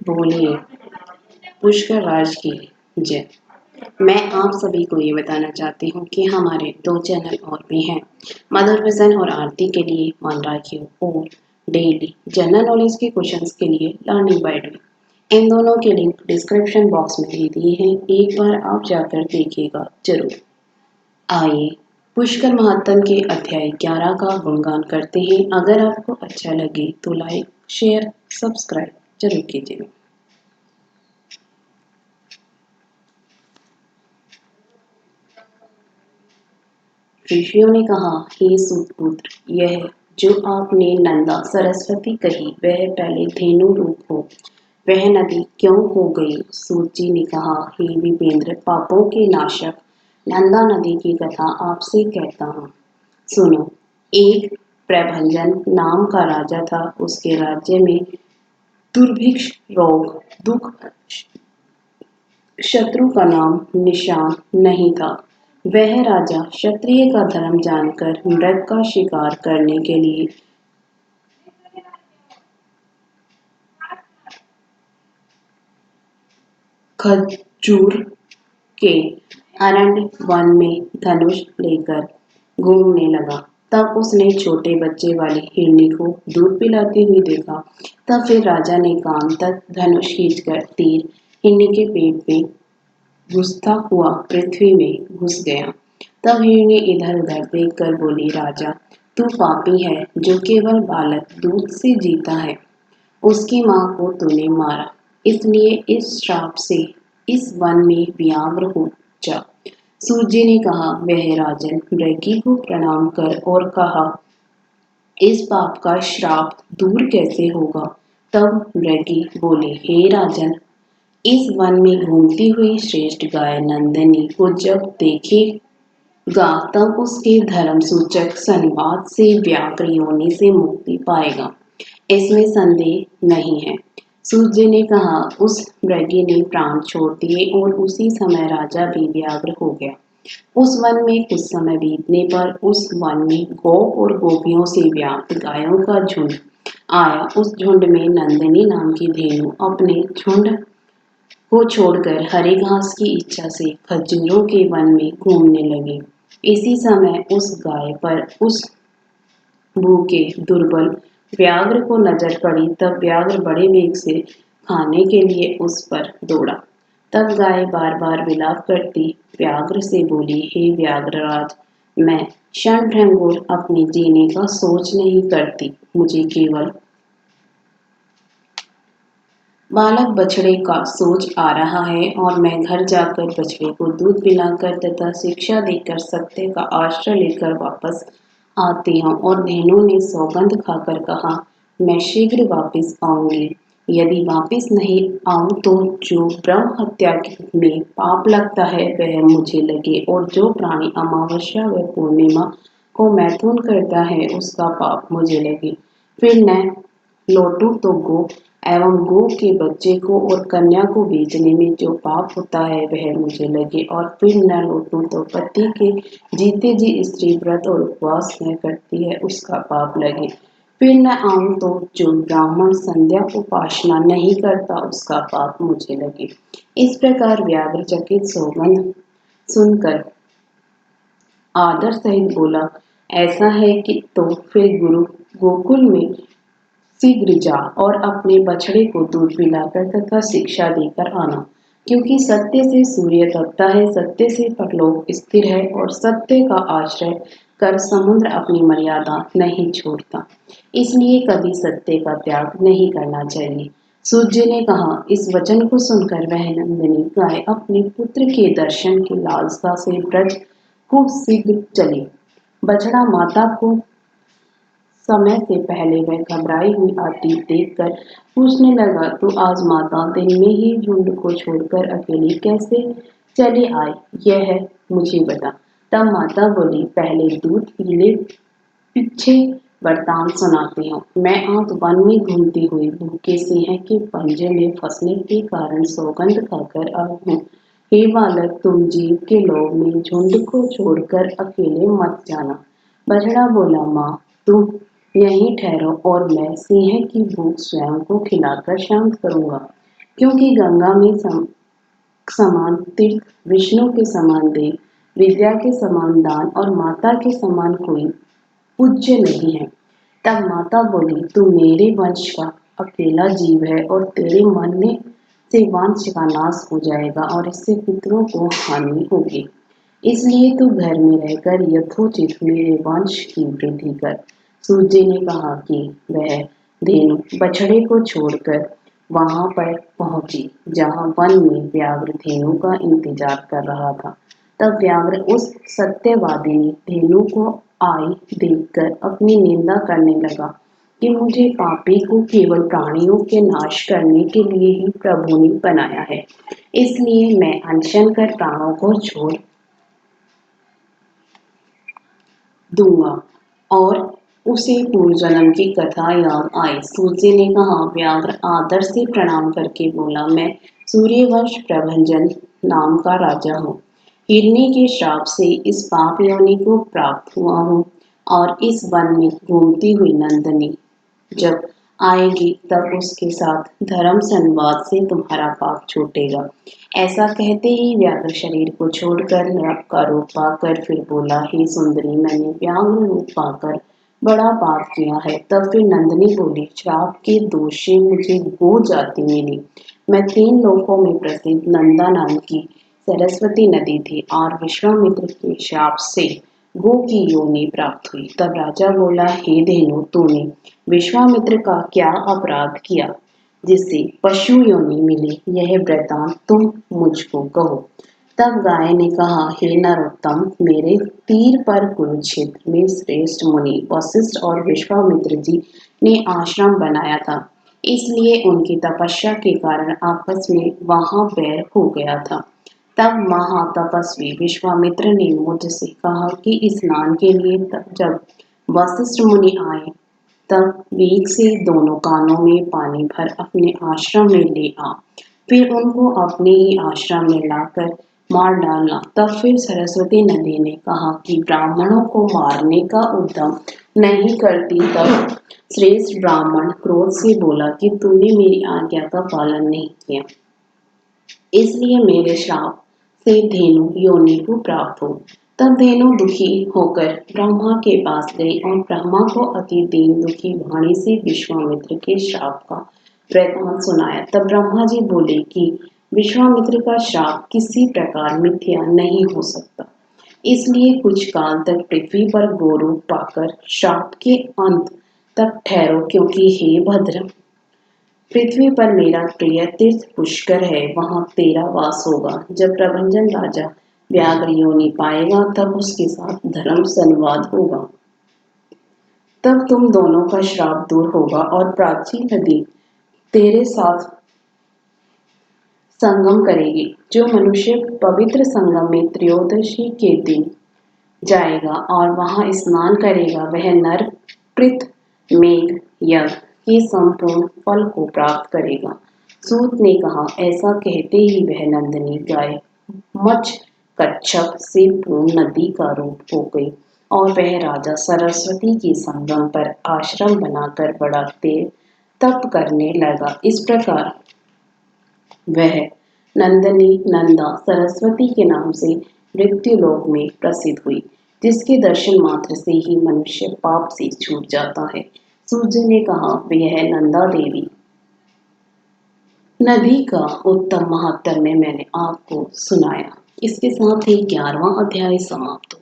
बोलिए। पुष्कर राज की जय। मैं आप सभी को ये बताना चाहती हूँ कि हमारे 2 चैनल और भी हैं। मधुर विजन और आरती के लिए मान राखियो और डेली जनरल नॉलेज के क्वेश्चंस के लिए लर्निंग बाय डूइंग। इन दोनों के लिंक डिस्क्रिप्शन बॉक्स में दे दिए हैं। एक बार आप जाकर देखिएगा जरूर। आइए पुष्कर महात्म के अध्याय 11 का गुणगान करते हैं। अगर आपको अच्छा लगे तो लाइक शेयर सब्सक्राइब जरूर कीजिएगा। ऋषियों ने कहा, हे सूतपुत्र, यह जो आपने नंदा सरस्वती कही वह पहले धेनु रूप हो, वह नदी क्यों हो गई? सूत जी ने कहा, हे विपेंद्र, पापों के नाशक नंदा नदी की कथा आपसे कहता हूँ, सुनो। एक प्रभंजन नाम का राजा था। उसके राज्य में दुर्भिक्ष, रोग, दुख, शत्रु का नाम निशान नहीं था। वह राजा क्षत्रिय का धर्म जानकर मृग का शिकार करने के लिए खजूर के अरण्य वन में धनुष लेकर घूमने लगा। तब उसने छोटे बच्चे वाली हिरनी को दूध पिलाती हुई देखा। तब फिर राजा ने कान तक धनुष खींचकर तीर हिरनी के पेट में घुसता हुआ पृथ्वी में घुस गया। तब हिरनी इधर उधर देखकर बोली, राजा, तू पापी है जो केवल बालक दूध से जीता है। उसकी माँ को तूने मारा, इसलिए इस श्राप से इस वन में व्याघ्र हो जा। सूर्य ने कहा, वह राजन मृगी को प्रणाम कर और कहा, इस पाप का श्राप दूर कैसे होगा? तब मृगी बोली, हे राजन, इस वन में घूमती हुई श्रेष्ठ गाय नंदिनी को जब देखेगा तब उसके धर्म सूचक संवाद से व्याघ्र योनि से मुक्ति पाएगा, इसमें संदेह नहीं है। सूर्य ने कहा, उस मृगी ने प्राण छोड़ दिए और उसी समय राजा भी व्याघ्र हो गया। उस वन में कुछ समय बीतने पर उस वन में गौ और गोपियों से व्याप्त गायों का झुंड आया। उस झुंड में नंदिनी नाम की धेनु अपने झुंड को छोड़कर हरे घास की इच्छा से खजूरों के वन में घूमने लगी। इसी समय उस गाय पर उस भूखे दुर्बल व्याघ्र को नजर पड़ी। तब व्याघ्र बड़े वेग से खाने के लिए उस पर दौड़ा। तब गाय बार बार विलाप करती व्याघ्र से बोली, हे व्याघ्रराज, मैं क्षण भंगुर अपने जीने का सोच नहीं करती। मुझे केवल बालक बछड़े का सोच आ रहा है और मैं घर जाकर बछड़े को दूध पिलाकर तथा शिक्षा देकर सत्य का आश्रय लेकर वापस आती हूँ। और धेनु ने सौगंध खाकर कहा, मैं शीघ्र वापस आऊंगी। यदि वापस नहीं आऊं तो जो ब्रह्म हत्या में पाप लगता है वह मुझे लगे, और जो प्राणी अमावस्या व पूर्णिमा को मैथुन करता है उसका पाप मुझे लगे। फिर न लौटूं तो गो एवं गो के बच्चे को और कन्या को बेचने में जो पाप होता है वह मुझे लगे, और फिर न लौटूं तो पति के जीते जी स्त्री व्रत और उपवास न करती है उसका पाप लगे। फिर न आऊं तो जो ब्राह्मण संध्या उपासना नहीं करता उसका पाप मुझे लगे। इस प्रकार व्याघ्र चकित सौगंध सुनकर आदर सहित बोला, ऐसा है कि तो फिर गुरु गोकुल में शीघ्र जा और अपने बछड़े को दूध पिलाकर तथा शिक्षा देकर आना, क्योंकि सत्य से सूर्य तपता है, सत्य से परलोक स्थिर है, और सत्य का आश्रय कर समुद्र अपनी मर्यादा नहीं छोड़ता। इसलिए कभी सत्य का त्याग नहीं करना चाहिए। सूर्य ने कहा, इस वचन को सुनकर वह नंदिनी गाय अपने पुत्र के दर्शन की लालसा से ब्रज को शीघ्र चली। बछड़ा माता को समय से पहले वह घबराई हुई आती देखकर पूछने लगा, तू आज माता दिन में ही झुंड को छोड़कर अकेली कैसे चली आई, यह मुझे बता। तब माता बोली, पहले दूध पी ले, पीछे वृतांत सुनाती हूँ। मैं आज वन में घूमती हुई भूखे सिंह के पंजे में फंसने के कारण सौगंध खाकर आई हूँ। हे बालक, तुम जीव के लोभ में झुंड को छोड़कर अकेले मत जाना। बछड़ा बोला, माँ, तुम यहीं ठहरो और मैं सिंह की भूख स्वयं को खिलाकर शांत करूंगा। क्योंकि गंगा में समान तीर्थ, विष्णु के समान देव, विद्या के समान दान और माता के समान कोई पूज्य नहीं है। तब माता बोली, तू मेरे वंश का अकेला जीव है और तेरे मरने से वंश का नाश हो जाएगा और इससे पितरों को हानि होगी। इसलिए तू घर में रहकर यथोचित मेरे वंश की वृद्धि कर। सूर्य ने कहा कि वह धेनु बछड़े को छोड़कर वहां पर पहुंची जहां वन में व्याघ्र धेनु का इंतजार कर रहा था। तब व्याघ्र उस सत्यवादिनी धेनु को आई देखकर अपनी निंदा करने लगा कि मुझे पापी को केवल प्राणियों के नाश करने के लिए ही प्रभु ने बनाया है, इसलिए मैं अनशन कर प्राणों को छोड़ दूंगा। और उसे पूर्व जन्म की कथा याद आई। सूर्य ने कहा, व्याघ्र आदर से प्रणाम करके बोला, मैं सूर्यवंश प्रभंजन नाम का राजा हूँ। हिरनी के श्राप से इस पाप योनि को प्राप्त हुआ हूँ और इस वन में घूमती हुई नंदनी जब आएगी तब उसके साथ धर्म संवाद से तुम्हारा पाप छूटेगा। ऐसा कहते ही व्याघ्र शरीर को छोड़कर नरक का रूप पाकर फिर बोला, हे सुंदरी, मैंने व्याघ्र रूप पाकर बड़ा पाप किया है। तब फिर नंदिनी बोली, श्राप के दोष से मुझे गो जाति मिली। मैं 3 लोकों में प्रसिद्ध नंदा नाम की सरस्वती नदी थी और विश्वामित्र के श्राप से गो की योनि प्राप्त हुई। तब राजा बोला, हे धेनु, तूने विश्वामित्र का क्या अपराध किया जिससे पशु योनि मिली? यह वृतांत तुम मुझको कहो। तब गाय ने कहा, हे नरोत्तम, मेरे तीर पर कुरुक्षेत्र में श्रेष्ठ मुनि वशिष्ठ और विश्वामित्र जी ने आश्रम बनाया था, इसलिए उनकी तपस्या के कारण आपस में वहां बैर हो गया था। तब महातपस्वी विश्वामित्र ने मुझसे कहा कि स्नान के लिए जब वशिष्ठ मुनि आए तब वेग से दोनों कानों में पानी भर अपने आश्रम में ले आ, फिर उनको अपने ही आश्रम में लाकर मार डालना। तब फिर सरस्वती नदी ने कहा कि ब्राह्मणों को मारने का उद्यम नहीं करती। तब श्रेष्ठ ब्राह्मण क्रोध से बोला कि तूने मेरी आज्ञा का पालन नहीं किया, इसलिए मेरे श्राप से धेनु योनि को प्राप्त हो। तब धेनु दुखी होकर ब्रह्मा के पास गई और ब्रह्मा को अति दीन दुखी वाणी से विश्वामित्र के श्राप का वृतांत सुनाया। तब ब्रह्मा जी बोले कि विश्वामित्र का श्राप किसी प्रकार मिथ्या नहीं हो सकता, इसलिए कुछ काल तक पृथ्वी पर गोरूप पाकर श्राप के अंत तक ठहरो, क्योंकि हे भद्र, पृथ्वी पर मेरा प्रिय तीर्थ पुष्कर है, वहां तेरा वास होगा। जब प्रभंजन राजा व्याघ्र योनि पाएगा तब उसके साथ धर्म संवाद होगा। तब तुम दोनों का श्राप दूर होगा और प्राचीन नदी तेरे साथ संगम करेगी। जो मनुष्य पवित्र संगम में त्रयोदशी के दिन जाएगा और वहां स्नान करेगा, वह नर पृथ मेघ यज्ञ के संपूर्ण फल को प्राप्त करेगा। सूत ने कहा, ऐसा कहते ही वह नंदिनी गाय मच कच्छप से पूर्ण नदी का रूप हो गई और वह राजा सरस्वती के संगम पर आश्रम बनाकर बड़ा तेज तप करने लगा। इस प्रकार वह नंदिनी नंदा सरस्वती के नाम से मृत्युलोक में प्रसिद्ध हुई, जिसके दर्शन मात्र से ही मनुष्य पाप से छूट जाता है। सूर्य ने कहा, यह नंदा देवी नदी का उत्तम महात्म्य मैंने आपको सुनाया। इसके साथ ही 11वां अध्याय समाप्त।